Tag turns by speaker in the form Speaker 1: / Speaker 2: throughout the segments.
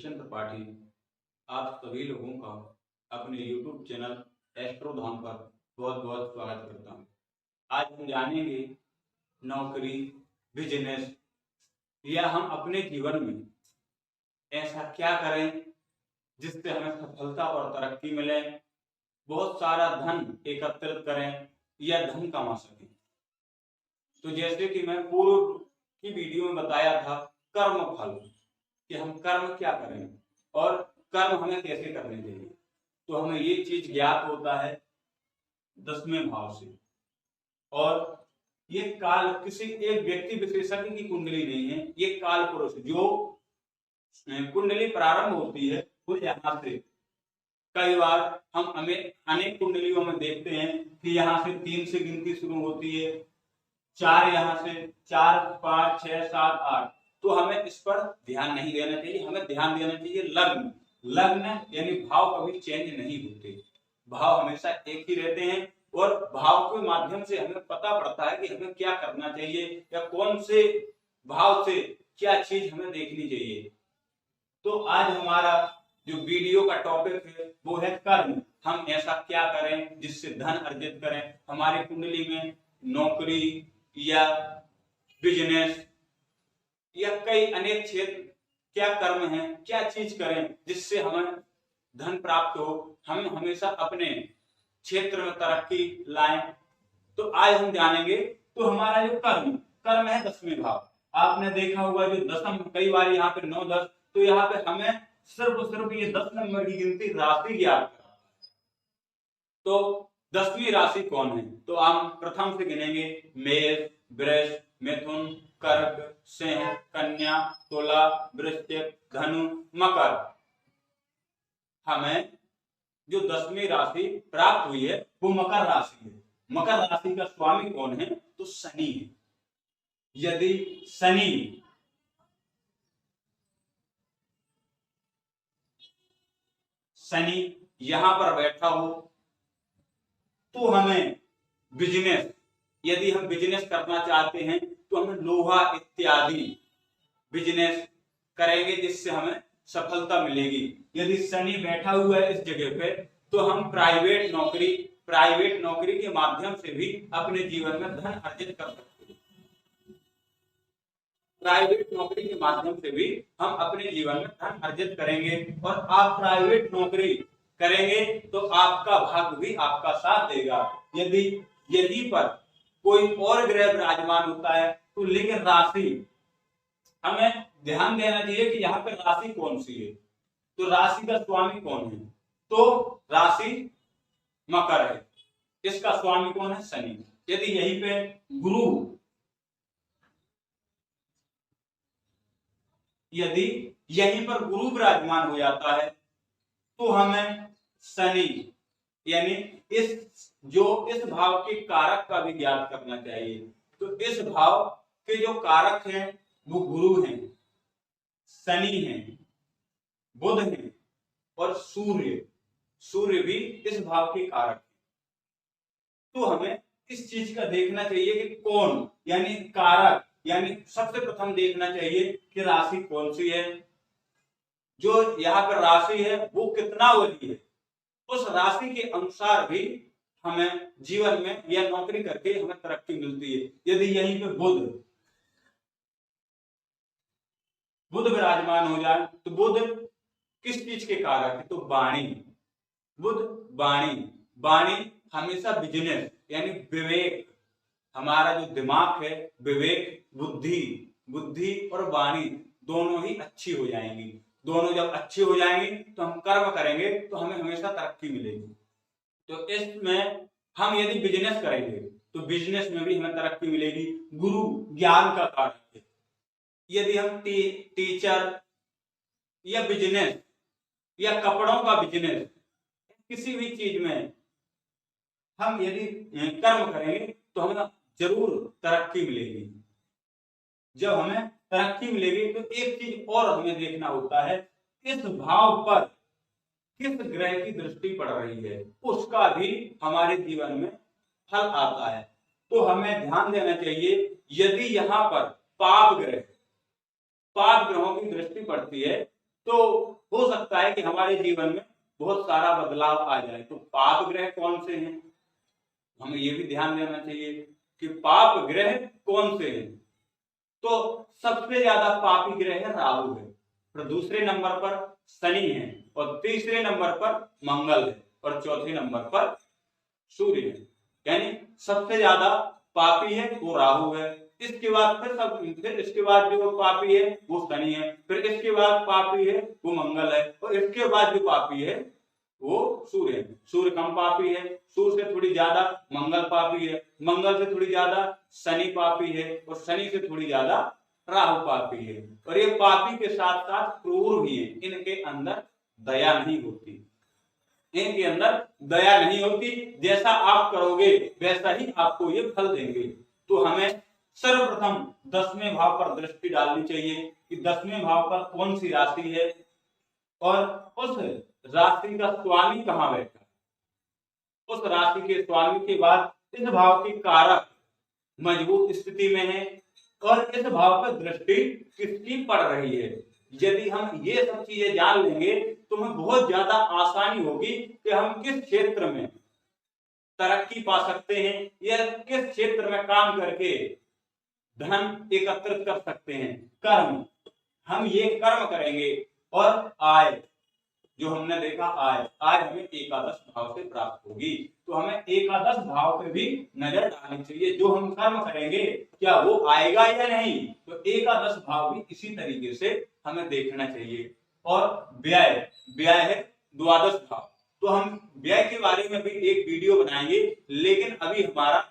Speaker 1: किशन त्रिपाठी आप सभी लोगों का अपने YouTube चैनल एस्ट्रो धाम पर बहुत बहुत स्वागत करता हूँ। आज हम जानेंगे नौकरी, बिजनेस या हम अपने जीवन में ऐसा क्या करें जिससे हमें सफलता और तरक्की मिले, बहुत सारा धन एकत्रित करें या धन कमा सकें। तो जैसे कि मैं पूर्व की वीडियो में बताया था कर्म फल, कि हम कर्म क्या करें और कर्म हमें कैसे करने चाहिए, तो हमें ये चीज ज्ञात होता है 10वें भाव से। और ये काल किसी एक व्यक्ति विशेषज्ञ की कुंडली नहीं है, ये काल पुरुष जो कुंडली प्रारंभ होती है वो यहाँ से। कई बार हम हमें अनेक कुंडलियों में देखते हैं कि यहाँ से 3 से गिनती शुरू होती है, 4 यहाँ से, 4 5 6 7 8। तो हमें इस पर ध्यान नहीं देना चाहिए, हमें ध्यान देना चाहिए लग्न। लग्न यानी भाव कभी चेंज नहीं होते, भाव हमेशा एक ही रहते हैं और भाव के माध्यम से हमें पता पड़ता है कि हमें क्या करना चाहिए या कौन से भाव से क्या चीज हमें देखनी चाहिए। तो आज हमारा जो वीडियो का टॉपिक है वो है कर्म। हम ऐसा क्या करें जिससे धन अर्जित करें, हमारी कुंडली में नौकरी या बिजनेस या कई अनेक क्षेत्र क्या कर्म है, क्या चीज करें जिससे हमें धन प्राप्त हो, हम हमेशा अपने क्षेत्र में तरक्की लाएं। तो आज हम जानेंगे तो हमारा जो कर्म है 10वें भाव। आपने देखा होगा जो दशम, कई बार यहाँ पे 9 10, तो यहाँ पे हमें सिर्फ ये 10 नंबर की गिनती राशि ज्ञात करना है। तो 10वीं राशि कौन है, तो हम प्रथम से गिनेंगे मेष, वृष, मिथुन, कर्क, सिंह, कन्या, तुला, वृश्चिक, धनु, मकर। हमें जो 10वीं राशि प्राप्त हुई है वो मकर राशि है। मकर राशि का स्वामी कौन है, तो शनि है। यदि शनि यहां पर बैठा हो तो हमें बिजनेस, यदि हम बिजनेस करना चाहते हैं तो हमें लोहा इत्यादि बिजनेस करेंगे जिससे हमें सफलता मिलेगी। यदि शनि बैठा हुआ है इस जगह पे तो हम प्राइवेट नौकरी के माध्यम से भी अपने जीवन में धन अर्जित कर सकते हैं। प्राइवेट नौकरी के माध्यम से भी हम अपने जीवन में धन अर्जित करेंगे और आप प्राइवेट नौकरी करेंगे तो आपका भाग्य भी आपका साथ देगा। यदि यहीं पर कोई और ग्रह विराजमान होता है तो लेकिन राशि हमें ध्यान देना चाहिए कि यहाँ पे राशि कौन सी है, तो राशि का स्वामी कौन है, तो राशि मकर है, इसका स्वामी कौन है, शनि। यदि यहीं पे गुरु, यदि यहीं पर गुरु विराजमान हो जाता है तो हमें शनि यानी इस भाव के कारक का भी ज्ञात करना चाहिए। तो इस भाव के जो कारक हैं वो गुरु हैं, शनि हैं, बुध हैं और सूर्य भी इस भाव के कारक हैं। तो हमें इस चीज का देखना चाहिए कि कौन यानी कारक, यानी सबसे प्रथम देखना चाहिए कि राशि कौन सी है, जो यहाँ पर राशि है वो कितना बली है, उस राशि के अनुसार भी हमें जीवन में या नौकरी करके हमें तरक्की मिलती है। यदि यहीं पे बुध विराजमान हो जाए तो बुध किस चीज के कारक है, तो वाणी। बुध वाणी हमेशा बिजनेस यानी विवेक, हमारा जो दिमाग है, विवेक, बुद्धि और वाणी दोनों ही अच्छी हो जाएंगी। दोनों जब अच्छी हो जाएंगी तो हम कर्म करेंगे तो हमें हमेशा तरक्की मिलेगी। तो इसमें हम यदि बिजनेस करेंगे तो बिजनेस में भी हमें तरक्की मिलेगी। गुरु ज्ञान का कारक है। यदि हम टीचर या बिजनेस या कपड़ों का बिजनेस, किसी भी चीज में हम यदि कर्म करेंगे तो हमें जरूर तरक्की मिलेगी। जब हमें तरक्की मिलेगी तो एक चीज और हमें देखना होता है, इस भाव पर किस ग्रह की दृष्टि पड़ रही है, उसका भी हमारे जीवन में फल आता है। तो हमें ध्यान देना चाहिए, यदि यहाँ पर पाप ग्रहों की दृष्टि पड़ती है तो हो सकता है कि हमारे जीवन में बहुत सारा बदलाव आ जाए। तो पाप ग्रह कौन से हैं, हमें ये भी ध्यान देना चाहिए कि पाप ग्रह कौन से हैं। तो सबसे ज्यादा पापी ग्रह है राहु है, और दूसरे नंबर पर शनि है, और तीसरे नंबर पर मंगल है, और चौथे नंबर पर सूर्य है। यानी सबसे ज्यादा पापी है वो राहु है, इसके बाद फिर इसके बाद जो पापी है वो शनि है, फिर इसके बाद पापी है वो मंगल है, और इसके बाद जो पापी है वो सूर्य है। सूर्य कम पापी है, सूर्य से थोड़ी ज्यादा मंगल पापी है, मंगल से थोड़ी ज्यादा शनि पापी है, और शनि से थोड़ी ज्यादा राहु पापी है। और ये पापी के साथ साथ क्रूर भी है, इनके अंदर दया नहीं होती, इनके अंदर दया नहीं होती। जैसा आप करोगे वैसा ही आपको ये फल देंगे। तो हमें सर्वप्रथम 10वें भाव पर दृष्टि डालनी चाहिए कि 10वें भाव पर कौन सी राशि है, और उस राशि का स्वामी कहां बैठा है, उस राशि के स्वामी के बाद इस भाव की कारक मजबूत स्थिति में है, और इस भाव पर दृष्टि किसकी पड़ रही है। यदि हम ये सब चीजें जान लेंगे तो हमें बहुत ज्यादा आसानी होगी कि हम किस क्षेत्र में तरक्की पा सकते हैं, या किस क्षेत्र में काम करके धन एकत्रित कर सकते हैं। कर्म, हम ये कर्म करेंगे और आय, जो हमने देखा आय हमें एकादश भाव से प्राप्त होगी। तो हमें एकादश भाव पे भी नजर डालनी चाहिए, जो हम कर्म करेंगे क्या वो आएगा या नहीं। तो एकादश भाव भी इसी तरीके से हमें देखना चाहिए। और व्यय, व्यय है द्वादश भाव। तो हम व्यय के बारे में भी एक वीडियो बनाएंगे, लेकिन अभी हमारा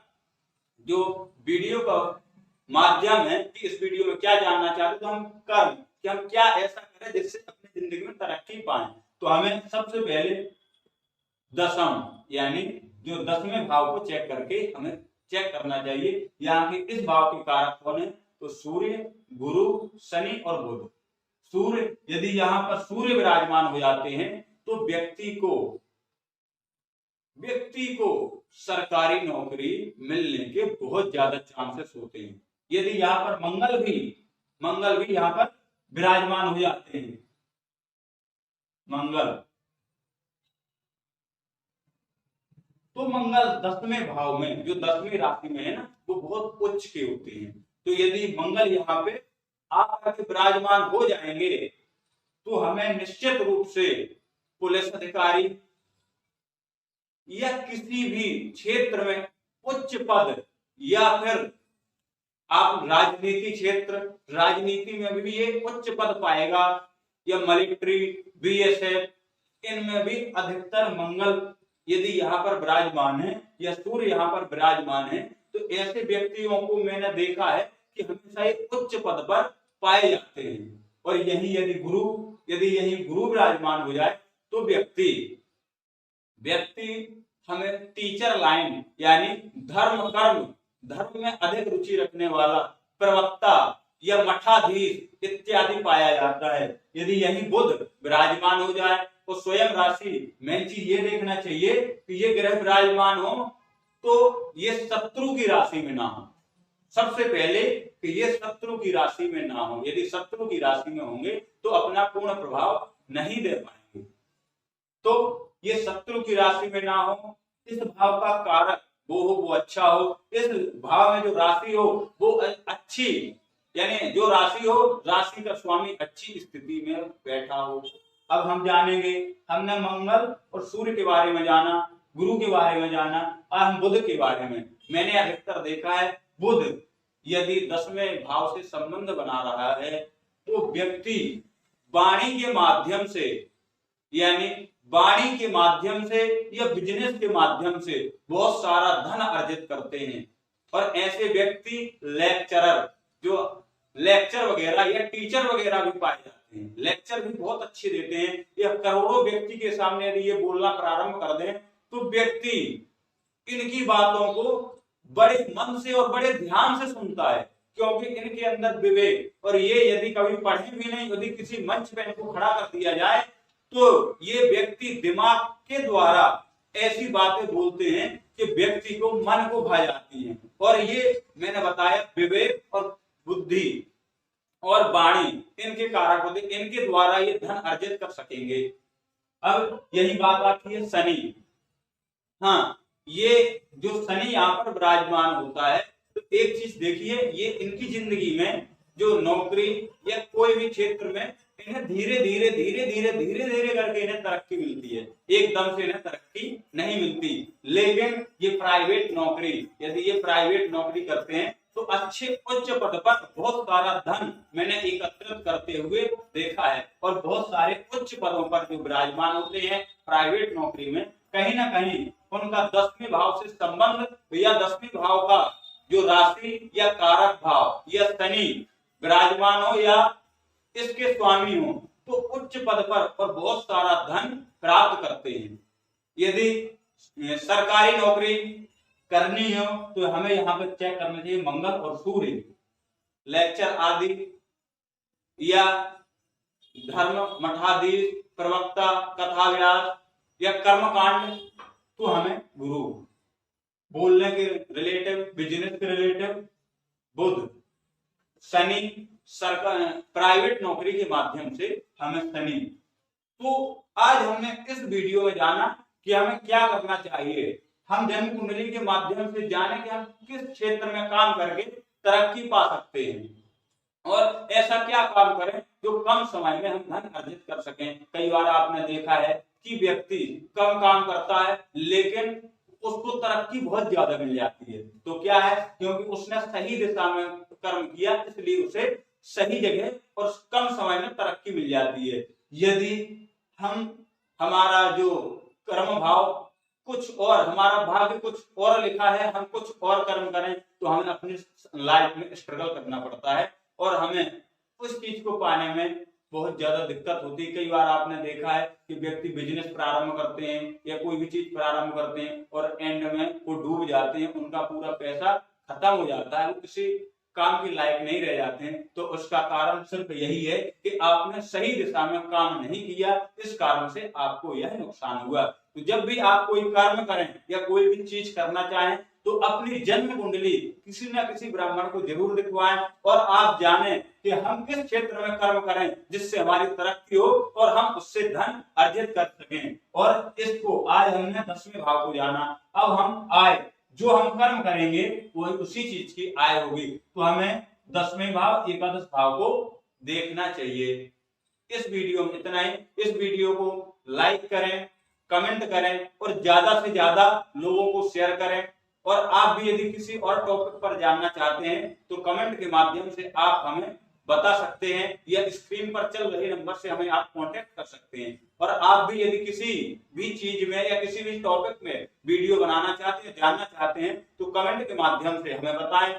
Speaker 1: जो वीडियो का माध्यम है कि इस वीडियो में क्या जानना चाहते तो हम कर्म, कि हम क्या ऐसा करें जिससे अपनी जिंदगी में तरक्की पाएं। तो हमें सबसे पहले दशम यानी जो 10वें भाव को चेक करके हमें चेक करना चाहिए। यहाँ के इस भाव के कारक कौन है, तो सूर्य, गुरु, शनि और बुध। सूर्य, यदि यहाँ पर सूर्य विराजमान हो जाते हैं तो व्यक्ति को सरकारी नौकरी मिलने के बहुत ज्यादा चांसेस होते हैं। यदि यहाँ पर मंगल भी यहाँ पर विराजमान हो जाते हैं, मंगल, तो मंगल 10वें भाव में, जो 10वीं राशि में है ना, वो बहुत उच्च के होते हैं। तो यदि मंगल यहाँ पे आकर विराजमान हो जाएंगे तो हमें निश्चित रूप से पुलिस अधिकारी या किसी भी क्षेत्र में उच्च पद, या फिर आप राजनीति क्षेत्र, राजनीति में भी ये उच्च पद पाएगा, या मिलिट्री, बीएसएफ, इनमें भी अधिकतर मंगल यदि यहाँ पर विराजमान है या सूर्य यहाँ पर विराजमान है तो ऐसे व्यक्तियों को मैंने देखा है कि हमेशा एक उच्च पद पर पाए जाते हैं। और यही यदि गुरु विराजमान हो जाए तो व्यक्ति हमें टीचर लाइन यानी धर्म में अधिक रुचि रखने वाला, प्रवक्ता या मठाधीश इत्यादि पाया जाता है। यदि यही बुध विराजमान हो जाए तो स्वयं राशि, मेन चीज ये देखना चाहिए कि ये ग्रह विराजमान हो तो ये शत्रु की राशि में ना हो। सबसे पहले कि ये शत्रु की राशि में ना हो। यदि शत्रु की राशि में होंगे तो अपना पूर्ण प्रभाव नहीं दे पाएंगे। तो ये शत्रु की राशि में ना हो, इस भाव का कारक वो अच्छा हो, इस भाव में जो राशि हो वो अच्छी, यानी जो राशि हो, राशि का स्वामी अच्छी स्थिति में बैठा हो। अब हम जानेंगे, हमने मंगल और सूर्य के बारे में जाना, गुरु के बारे में जाना, और हम बुध के बारे में। मैंने अधिकतर देखा है बुध यदि 10वें भाव से संबंध बना रहा है तो व्यक्ति वाणी के माध्यम से, यानी वाणी के माध्यम से या बिजनेस के माध्यम से बहुत सारा धन अर्जित करते हैं। और ऐसे व्यक्ति लेक्चरर, जो लेक्चर वगैरह या टीचर वगैरह भी पाए जाते हैं, लेक्चर भी बहुत अच्छे देते हैं। या करोड़ों व्यक्ति के सामने यदि ये बोलना प्रारंभ कर दें तो व्यक्ति इनकी बातों को बड़े मन से और बड़े ध्यान से सुनता है, क्योंकि इनके अंदर विवेक, और ये यदि कभी पढ़े भी नहीं, यदि किसी मंच पे इनको खड़ा कर दिया जाए तो ये व्यक्ति दिमाग के द्वारा ऐसी बातें बोलते हैं कि व्यक्ति को मन को भा जाती हैं। और ये मैंने बताया विवेक और बुद्धि, और वाणी इनके कारक होते, इनके द्वारा ये धन अर्जित कर सकेंगे। अब यही बात आती है शनि। हाँ, ये जो शनि यहाँ पर विराजमान होता है, तो एक चीज देखिए, ये इनकी जिंदगी में जो नौकरी या कोई भी क्षेत्र में इन्हें धीरे धीरे धीरे धीरे धीरे धीरे करके इन्हें तरक्की मिलती है, एकदम से इन्हें तरक्की नहीं मिलती। लेकिन ये प्राइवेट नौकरी, यदि ये प्राइवेट नौकरी करते हैं तो अच्छे उच्च पद पर बहुत सारा धन मैंने एकत्रित करते हुए देखा है, और बहुत सारे उच्च पदों पर जो विराजमान होते हैं प्राइवेट नौकरी में, कहीं ना कहीं उनका 10वें भाव से संबंध या 10वें भाव का जो राशि या कारक भाव या शनि विराजमान हो या इसके स्वामी हो, तो उच्च पद पर और बहुत सारा धन प्राप्त करते हैं। यदि सरकारी नौकरी करनी हो तो हमें यहाँ पर चेक करना चाहिए मंगल और सूर्य, लेक्चर आदि या धर्म मठाधीश, प्रवक्ता, कथा व्यास या कर्मकांड, तो हमें गुरु, बोलने के रिलेटिव, बिजनेस के रिलेटिव बुध, शनि, सरकार प्राइवेट नौकरी के माध्यम से हमें शनि। तो आज हमने इस वीडियो में जाना कि हमें क्या करना चाहिए, हम जन्म कुंडली के माध्यम से जाने कि हम किस क्षेत्र में काम करके तरक्की पा सकते हैं, और ऐसा क्या काम करें जो कम समय में हम धन अर्जित कर सकें। कई बार आपने देखा है कि व्यक्ति कम काम करता है लेकिन उसको तरक्की बहुत ज्यादा मिल जाती है, तो क्या है, क्योंकि उसने सही दिशा में कर्म किया, इसलिए उसे सही जगह और कम समय में तरक्की मिल जाती है। यदि हमारा जो कर्म भाव कुछ और, हमारा भाग्य कुछ और लिखा है, हम कुछ और कर्म करें, तो हमें अपनी लाइफ में स्ट्रगल करना पड़ता है और हमें उस चीज को पाने में बहुत ज्यादा दिक्कत होती है। कई बार आपने देखा है कि व्यक्ति बिजनेस प्रारंभ करते हैं या कोई भी चीज प्रारंभ करते हैं और एंड में वो डूब जाते हैं, उनका पूरा पैसा खत्म हो जाता है, वो किसी काम के लायक नहीं रह जाते हैं। तो उसका कारण सिर्फ यही है कि आपने सही दिशा में काम नहीं किया, इस कारण से आपको यह नुकसान हुआ। तो जब भी आप कोई कर्म करें या कोई भी चीज करना चाहें तो अपनी जन्म कुंडली किसी न किसी ब्राह्मण को जरूर दिखवाएं और आप जानें कि हम किस क्षेत्र में कर्म करें जिससे हमारी तरक्की हो और हम उससे धन अर्जित कर सकें। और इसको आज हमने 10वें भाव को जाना, अब हम आय जो हम कर्म करेंगे वो उसी चीज की आय होगी, तो हमें 10वें भाव एकादश भाव को देखना चाहिए। इस वीडियो में इतना ही। इस वीडियो को लाइक करें, कमेंट करें और ज्यादा से ज्यादा लोगों को शेयर करें। और आप भी यदि किसी और टॉपिक पर जानना चाहते हैं तो कमेंट के माध्यम से आप हमें बता सकते हैं या स्क्रीन पर चल रहे नंबर से हमें आप कांटेक्ट कर सकते हैं। और आप भी यदि किसी भी चीज में या किसी भी टॉपिक में वीडियो बनाना चाहते हैं, जानना चाहते हैं, तो कमेंट के माध्यम से हमें बताएं।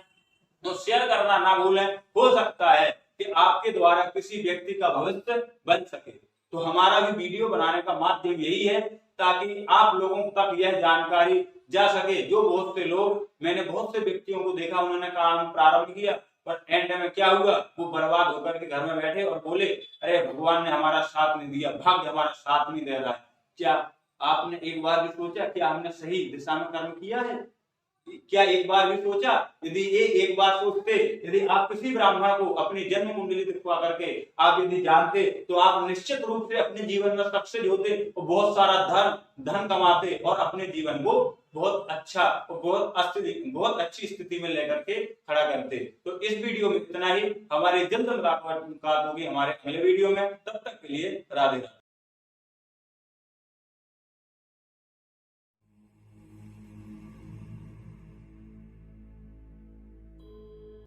Speaker 1: तो शेयर करना ना भूलें, हो सकता है कि आपके द्वारा किसी व्यक्ति का भविष्य बन सके। तो हमारा भी वीडियो बनाने का माध्यम यही है ताकि आप लोगों तक यह जानकारी जा सके। जो बहुत से लोग, मैंने बहुत से व्यक्तियों को देखा, उन्होंने काम प्रारंभ किया पर एंड में क्या हुआ, वो बर्बाद होकर के घर में बैठे और बोले अरे भगवान ने हमारा साथ नहीं दिया, भाग्य हमारा साथ नहीं दे रहा है। क्या आपने एक बार भी सोचा क्या हमने सही दिशा में कर्म किया है? क्या एक बार भी सोचा? यदि ये एक बार सोचते, यदि आप किसी ब्राह्मण को अपनी जन्म कुंडली दिखवा करके आप यदि जानते तो आप निश्चित रूप से अपने जीवन में सक्सेस होते और बहुत सारा धन कमाते और अपने जीवन को बहुत अच्छा और बहुत अच्छी स्थिति में लेकर के खड़ा करते। तो इस वीडियो में इतना ही। हमारी जल्द मुलाकात होगी हमारे अगले वीडियो में। तब तक के लिए राधे राधे।